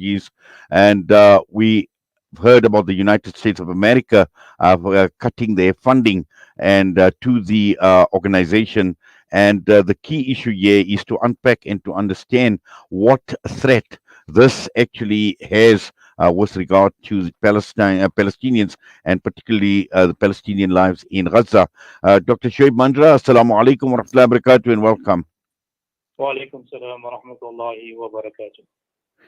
years, and we heard about the United States of America cutting their funding and to the organization. And the key issue here is to unpack and to understand what threat this actually has with regard to the Palestinians, and particularly the Palestinian lives in Gaza. Dr. Shuaib Manjra, Assalamu alaikum wa rahmatullahi wa barakatuh, and welcome. Walaikum salam wa rahmatullahi wa barakatuh.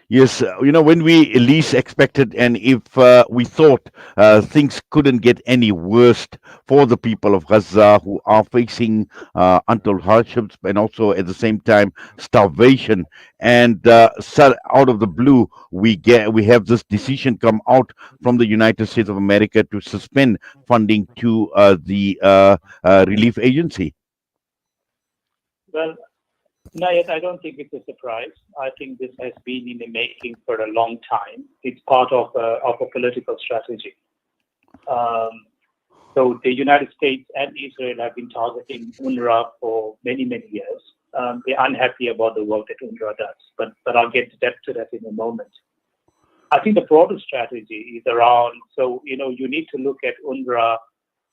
Yes, when we least expected, and if we thought things couldn't get any worse for the people of Gaza who are facing untold hardships and also at the same time starvation, and so out of the blue we have this decision come out from the United States of America to suspend funding to the relief agency. Well, Nayat, I don't think it's a surprise. I think this has been in the making for a long time. It's part of a political strategy. So the United States and Israel have been targeting UNRWA for many, many years. They're unhappy about the work that UNRWA does, but I'll get to that in a moment. I think the broader strategy is around, so, you need to look at UNRWA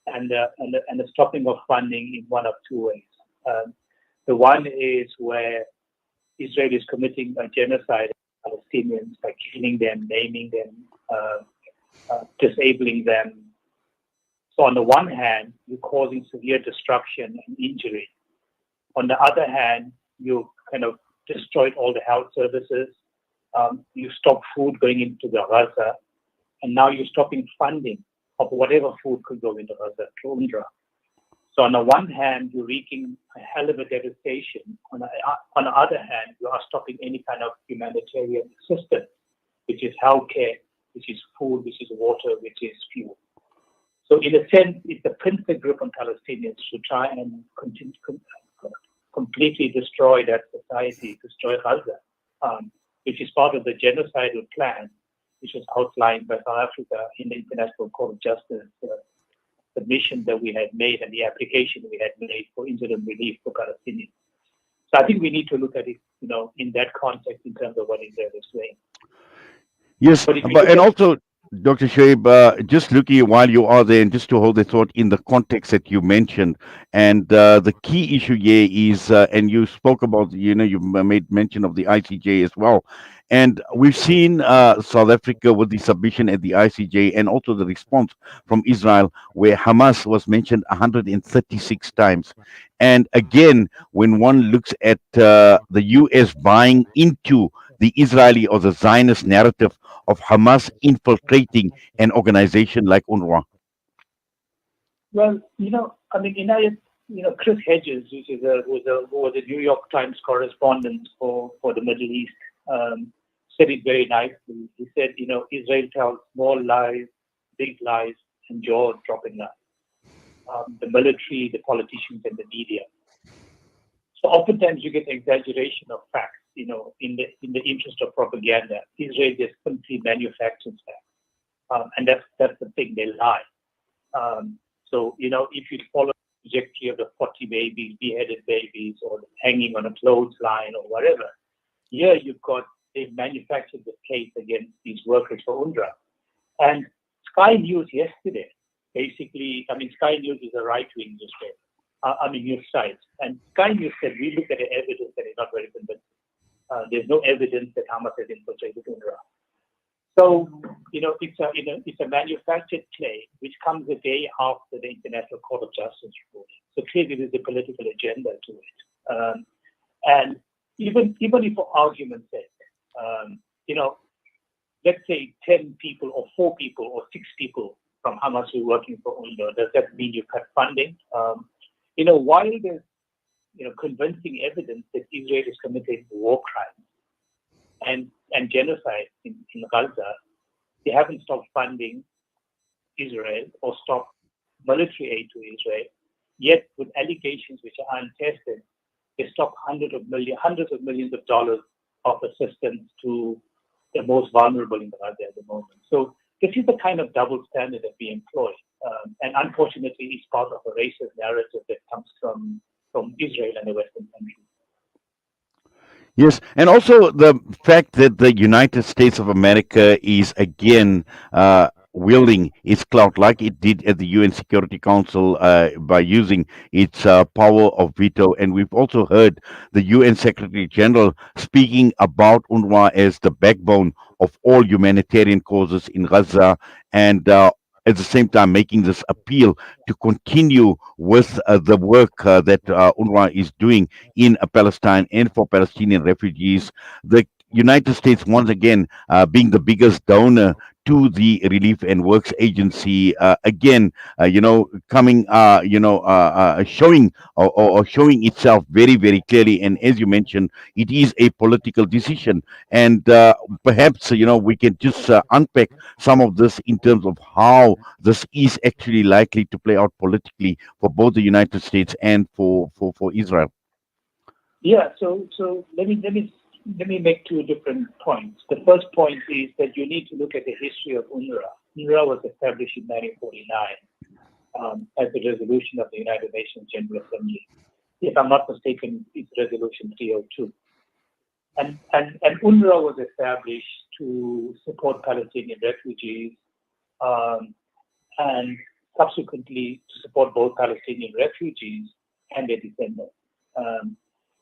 and the stopping of funding in one of two ways. The one is where Israel is committing a genocide of Palestinians by killing them, maiming them, disabling them. So on the one hand, you're causing severe destruction and injury. On the other hand, you kind of destroyed all the health services. You stopped food going into the Gaza, and now you're stopping funding of whatever food could go into Gaza to UNRWA. So on the one hand, you're wreaking a hell of a devastation. On the other hand, you are stopping any kind of humanitarian assistance, which is healthcare, which is food, which is water, which is fuel. So in a sense, it's a principal group on Palestinians to try and completely destroy that society, destroy Gaza, which is part of the genocidal plan, which was outlined by South Africa in the International Court of Justice submission that we had made and the application we had made for interim relief for Palestinians. So I think we need to look at it, in that context in terms of what Israel is doing. Yes, and also, Dr. Shoaib, just looking while you are there, and just to hold the thought in the context that you mentioned, and the key issue here is, and you spoke about, you made mention of the ICJ as well, and we've seen South Africa with the submission at the ICJ, and also the response from Israel, where Hamas was mentioned 136 times. And again, when one looks at the U.S. buying into the Israeli or the Zionist narrative of Hamas infiltrating an organization like UNRWA? Well, Chris Hedges, who was a New York Times correspondent for the Middle East, said it very nicely. He said, Israel tells small lies, big lies, and jaw-dropping lies. The military, the politicians, and the media. So oftentimes you get exaggeration of facts. In the interest of propaganda, Israel just simply manufactures facts, and that's the thing. They lie. So if you follow the trajectory of the 40 babies, beheaded babies, or hanging on a clothesline or whatever, here they've manufactured the case against these workers for UNRWA. And Sky News yesterday, basically, Sky News is a right-wing news site, and Sky News said we look at the evidence that is not very convincing. There's no evidence that Hamas has infiltrated UNRWA. So, it's a manufactured claim which comes a day after the International Court of Justice report. So clearly there's a political agenda to it. And even if for argument's sake, let's say 10 people or 4 people or 6 people from Hamas who are working for UNRWA, does that mean you cut funding? While there's convincing evidence that Israel is committing war crimes and genocide in Gaza, they haven't stopped funding Israel or stopped military aid to Israel. Yet, with allegations which are untested, they stopped hundreds of millions of dollars of assistance to the most vulnerable in Gaza at the moment. So this is the kind of double standard that we employ. And unfortunately, it's part of a racist narrative that comes from Israel and the Western countries. Yes, and also the fact that the United States of America is again wielding its clout like it did at the UN Security Council by using its power of veto. And we've also heard the UN Secretary General speaking about UNRWA as the backbone of all humanitarian causes in Gaza, and at the same time making this appeal to continue with the work that UNRWA is doing in Palestine and for Palestinian refugees. The United States, once again, being the biggest donor to the Relief and Works Agency, again, coming, showing or showing itself very, very clearly. And as you mentioned, it is a political decision. And perhaps, we can just unpack some of this in terms of how this is actually likely to play out politically for both the United States and for Israel. Yeah, so let me make two different points. The first point is that you need to look at the history of UNRWA. UNRWA was established in 1949 as a resolution of the United Nations General Assembly. If I'm not mistaken, it's Resolution 302. And UNRWA was established to support Palestinian refugees and subsequently to support both Palestinian refugees and their descendants.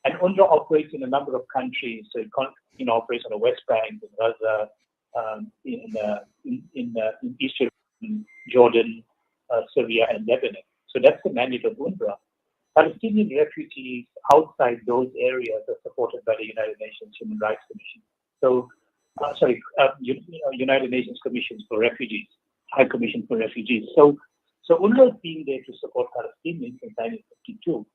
And UNRWA operates in a number of countries. So it operates on the West Bank, in Gaza, in Eastern Jordan, Syria, and Lebanon. So that's the mandate of UNRWA. Palestinian refugees outside those areas are supported by the United Nations Human Rights Commission. So, United Nations Commissions for Refugees, High Commission for Refugees. So UNRWA has been there to support Palestinians since 1952.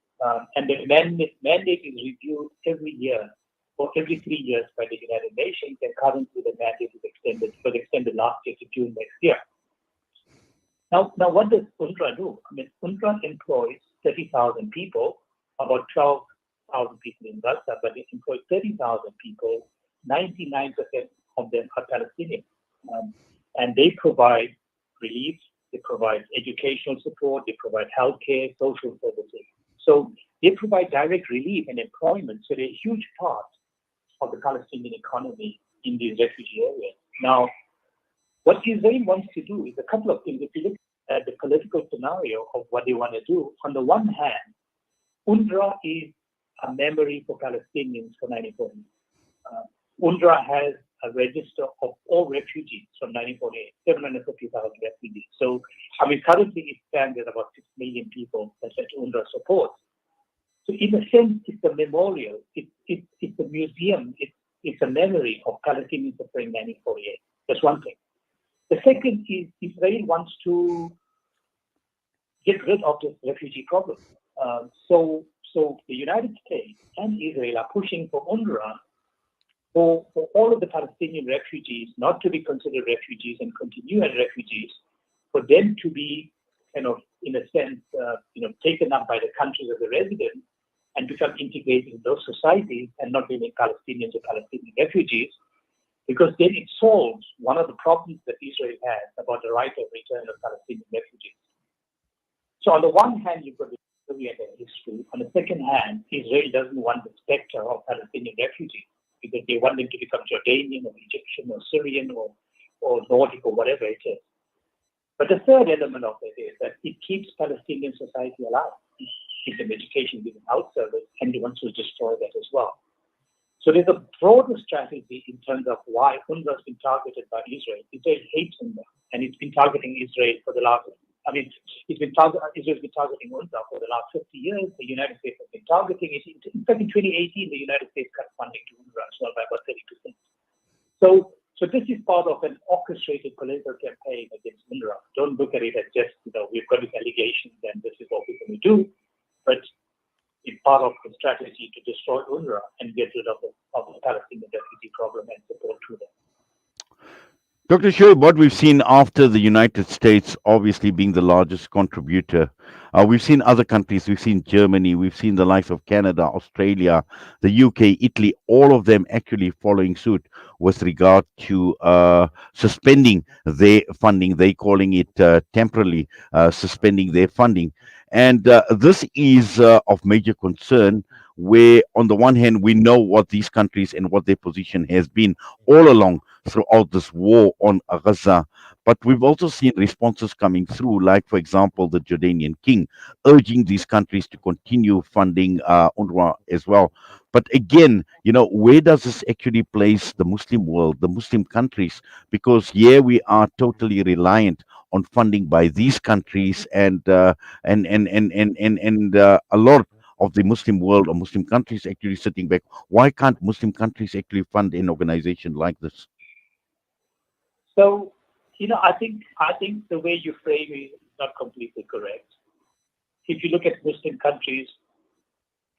And the mandate is reviewed every year or every 3 years by the United Nations, and currently the mandate is extended last year to June next year. Now, what does UNRWA do? I mean, UNRWA employs 30,000 people, about 12,000 people in Gaza, but it employs 30,000 people. 99% of them are Palestinian, and they provide relief, they provide educational support, they provide healthcare, social services. So they provide direct relief and employment. So they're a huge part of the Palestinian economy in these refugee areas. Now, what Israel wants to do is a couple of things. If you look at the political scenario of what they want to do, on the one hand, UNRWA is a memory for Palestinians for 1948. UNRWA has a register of all refugees from 1948, 750,000 refugees. So, currently it stands at about 6 million people that UNRWA supports. So, in a sense, it's a memorial, it's a museum, it's a memory of Palestinian suffering in 1948. That's one thing. The second is Israel wants to get rid of this refugee problem. So the United States and Israel are pushing for UNRWA for all of the Palestinian refugees not to be considered refugees and continue as refugees, for them to be in a sense, taken up by the countries of the residents and become integrated in those societies and not being Palestinians or Palestinian refugees, because then it solves one of the problems that Israel has about the right of return of Palestinian refugees. So on the one hand, you've got the story and the history. On the second hand, Israel doesn't want the specter of Palestinian refugees, because they want them to become Jordanian or Egyptian or Syrian or Nordic or whatever it is. But the third element of it is that it keeps Palestinian society alive. It's an education, giving health service, and they want to destroy that as well. So there's a broader strategy in terms of why UNRWA has been targeted by Israel. Israel hates UNRWA, and it's been targeting Israel for the last, Israel's been targeting UNRWA for the last 50 years. The United States has been targeting it. In fact, in 2018, the United States cut funding to UNRWA as well by about 30%. So this is part of an orchestrated political campaign against UNRWA. Don't look at it as just, we've got these allegations and this is what we're going to do, but it's part of the strategy to destroy UNRWA and get rid of the Palestinian refugee problem and support to them. Dr. Shuaib, what we've seen after the United States obviously being the largest contributor, we've seen other countries, we've seen Germany, we've seen the likes of Canada, Australia, the UK, Italy, all of them actually following suit with regard to suspending their funding. They're calling it temporarily suspending their funding. And this is of major concern where on the one hand we know what these countries and what their position has been all along throughout this war on Gaza. But we've also seen responses coming through, like, for example, the Jordanian king urging these countries to continue funding UNRWA as well. But again, where does this actually place the Muslim world, the Muslim countries? Because here we are totally reliant on funding by these countries, and a lot of the Muslim world or Muslim countries actually sitting back. Why can't Muslim countries actually fund an organization like this? So, I think the way you frame it is not completely correct. If you look at Muslim countries,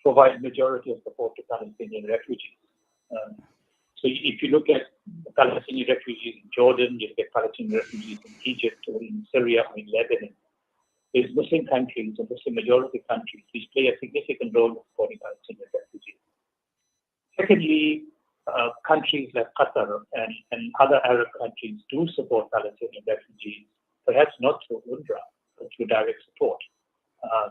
provide majority of support to Palestinian refugees. Um, so if you look at Palestinian refugees in Jordan, you look at Palestinian refugees in Egypt or in Syria or in Lebanon, there's Muslim countries or Muslim majority countries which play a significant role in supporting Palestinian refugees. Secondly, countries like Qatar and other Arab countries do support Palestinian refugees, perhaps not through UNRWA, but through direct support. Uh,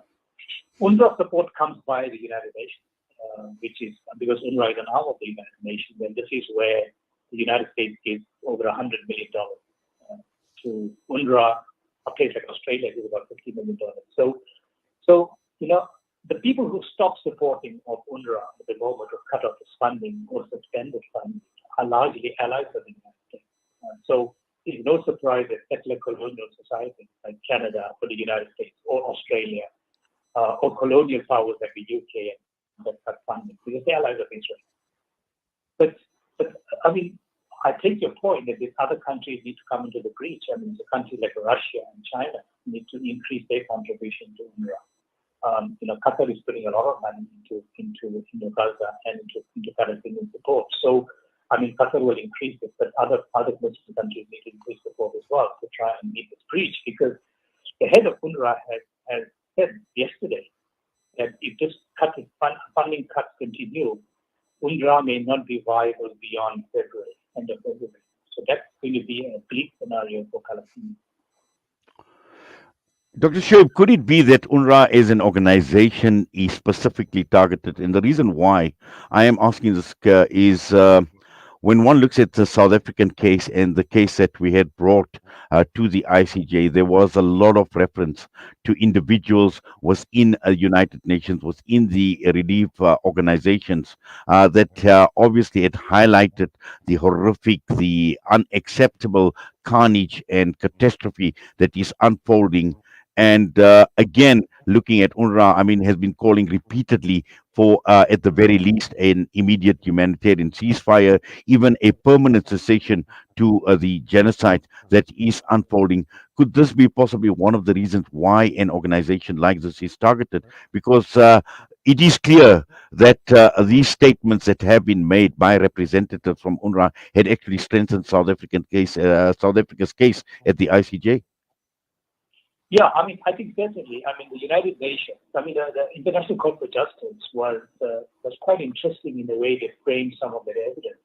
UNRWA support comes via the United Nations, which is because UNRWA is an arm of the United Nations, and this is where the United States gives over $100 million to UNRWA. A place like Australia gives about $50 million. So the people who stop supporting of UNRWA at the moment or cut off its funding or suspended funding are largely allies of the United States. So it's no surprise that settler colonial societies like Canada or the United States or Australia or colonial powers like the UK that cut funding because they're allies of Israel. But I mean, I take your point that these other countries need to come into the breach. I mean, the countries like Russia and China need to increase their contribution to UNRWA. Qatar is putting a lot of money into Gaza and into Palestinian support. So, I mean, Qatar will increase it, but other Muslim countries need to increase support as well to try and meet this breach because the head of UNRWA has said yesterday that if this funding cuts continue, UNRWA may not be viable beyond February, end of February. So that's going to be a bleak scenario for Palestine. Dr. Shoaib, could it be that UNRWA as an organization is specifically targeted? And the reason why I am asking this is when one looks at the South African case and the case that we had brought to the ICJ, there was a lot of reference to individuals within United Nations, within the relief organizations that obviously had highlighted the horrific, the unacceptable carnage and catastrophe that is unfolding. And again, looking at UNRWA, I mean, has been calling repeatedly for, at the very least, an immediate humanitarian ceasefire, even a permanent cessation to the genocide that is unfolding. Could this be possibly one of the reasons why an organization like this is targeted? Because it is clear that these statements that have been made by representatives from UNRWA had actually strengthened South Africa's case at the ICJ. Yeah, I mean, I think certainly. I mean, the United Nations. I mean, the International Court for Justice was quite interesting in the way they framed some of their evidence.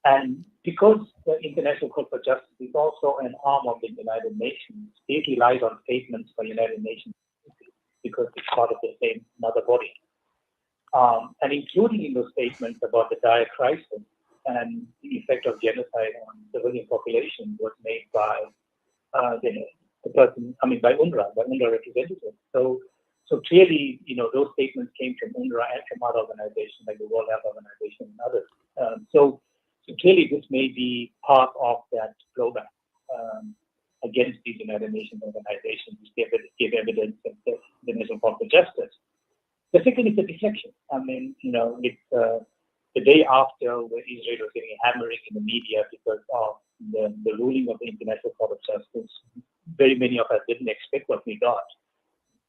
And because the International Court for Justice is also an arm of the United Nations, it relies on statements by United Nations because it's part of the same mother body. And including in those statements about the dire crisis and the effect of genocide on civilian population was made by the person, I mean, by UNRWA representatives. So clearly, those statements came from UNRWA and from other organizations like the World Health Organization and others. So clearly, this may be part of that blowback against these United Nations organizations, which give evidence of the International Court for Justice. The second is the deflection. I mean, it's the day after where Israel was getting a hammering in the media because of the ruling of the International Court of Justice. Very many of us didn't expect what we got.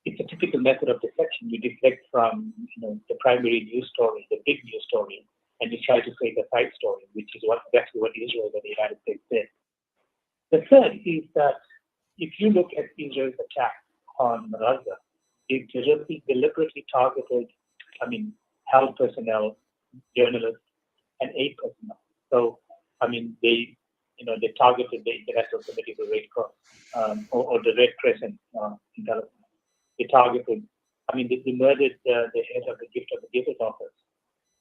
It's a typical method of deflection. You deflect from the primary news story, the big news story, and you try to create a side story, which is exactly what Israel and the United States did. The third is that if you look at Israel's attack on Gaza, it deliberately targeted, health personnel, journalists, and aid personnel. So, they targeted the International Committee for Red Cross or the Red Crescent in Palestine. They targeted I mean, they murdered the head of the gift of the givers office.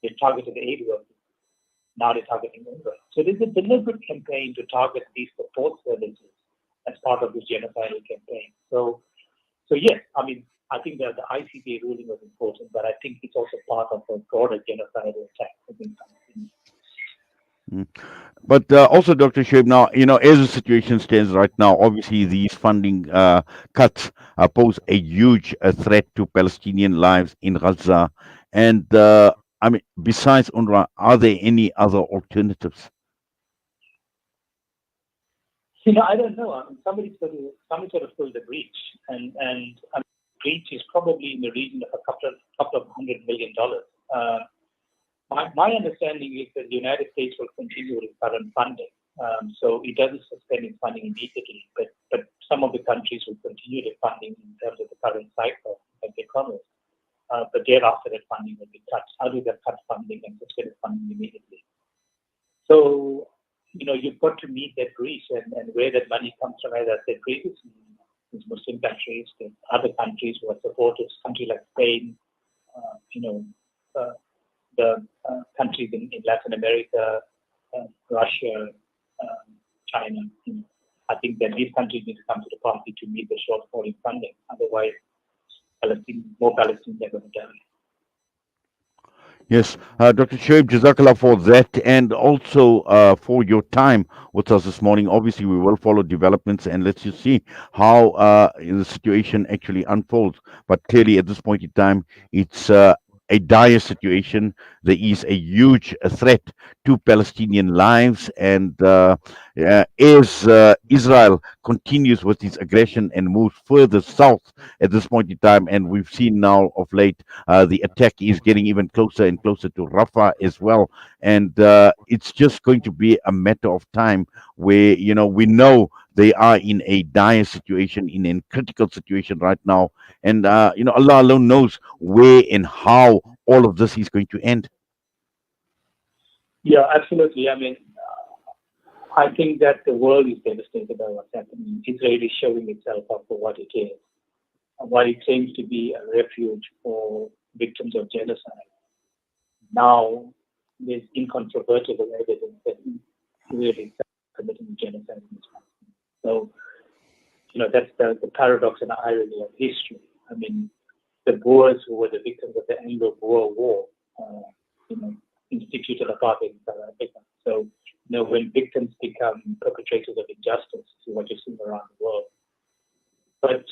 They targeted the aid workers. Now they're targeting UNRWA. So there's a deliberate campaign to target these support services as part of this genocidal campaign. So yes, I mean, I think that the ICJ ruling was important, but I think it's also part of a broader genocidal attack against Palestinians. Mm. But also, Dr. Shuaib, now, as the situation stands right now, obviously these funding cuts pose a huge threat to Palestinian lives in Gaza. And I mean, besides UNRWA, are there any other alternatives? I don't know. I mean, somebody sort of filled the breach, and breach is probably in the region of a couple of $100 million. My understanding is that the United States will continue with current funding. So it doesn't suspend its funding immediately, but some of the countries will continue the funding in terms of the current cycle that they promised. But thereafter, that funding will be cut. How do they cut funding and suspend funding immediately? So, you've got to meet that breach, and where that money comes from, as I said previously, is Muslim countries, the other countries who are supportive, countries like Spain, the countries in Latin America, Russia, China. I think that these countries need to come to the party to meet the shortfall in funding. Otherwise, more Palestinians are going to die. Yes, Dr. Shoaib, Jazakallah for that, and also for your time with us this morning. Obviously, we will follow developments and let's just see how the situation actually unfolds. But clearly, at this point in time, it's a dire situation. There is a huge threat to Palestinian lives, and as Israel continues with its aggression and moves further south at this point in time, and we've seen now of late the attack is getting even closer and closer to Rafah as well, and it's just going to be a matter of time where we know they are in a dire situation, in a critical situation right now, and Allah alone knows where and how all of this is going to end. Yeah, absolutely. I mean, I think that the world is devastated by what's happening. Israel is showing itself up for what it is, what it claims to be a refuge for victims of genocide. Now, there's incontrovertible evidence that Israel is committing genocide in this country. So, that's the paradox and the irony of history. I mean, the Boers who were the victims of the Anglo-Boer War, instituted apartheid in South Africa. So, when victims become perpetrators of injustice, is what you're seeing around the world. But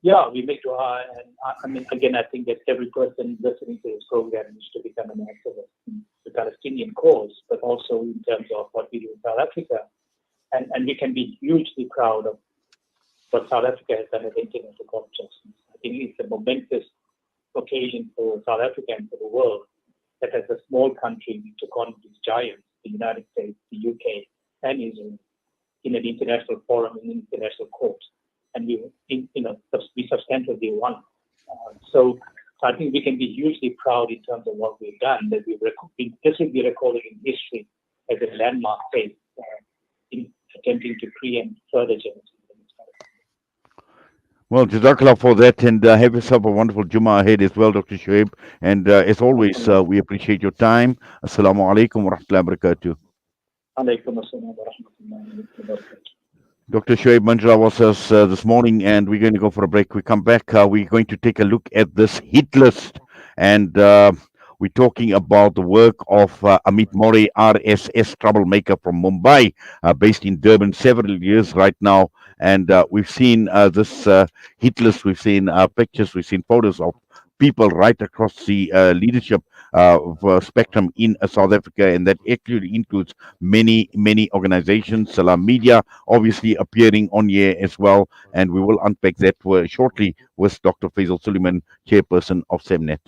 yeah, we make dua, and I mean, again, I think that every person listening to this program needs to become an activist in the Palestinian cause, but also in terms of what we do in South Africa. And we can be hugely proud of what South Africa has done at the International Court of Justice. I think it's a momentous occasion for South Africa and for the world that as a small country we took on these giants, the United States, the UK, and Israel, in an international forum, in an international court. And we substantially won. So I think we can be hugely proud in terms of what we've done, that this will be recorded in history as a landmark case in attempting to preempt further genocide. Well, Jazakallah for that, and have yourself a wonderful Jummah ahead as well, Dr. Shoaib. And as always, we appreciate your time. Assalamu alaikum wa rahmatullahi wa barakatuh. Alaikum assalam wa rahmatullahi wa barakatuh. Dr. Shuaib Manjra was us this morning, and we're going to go for a break. We come back, we're going to take a look at this hit list, and we're talking about the work of Amit Mori, RSS troublemaker from Mumbai, based in Durban, several years right now. And we've seen this hit list, we've seen pictures, we've seen photos of people right across the leadership spectrum in South Africa, and that actually includes many, many organizations, Salam Media obviously appearing on here as well, and we will unpack that shortly with Dr. Faisal Suleiman, chairperson of SEMNET.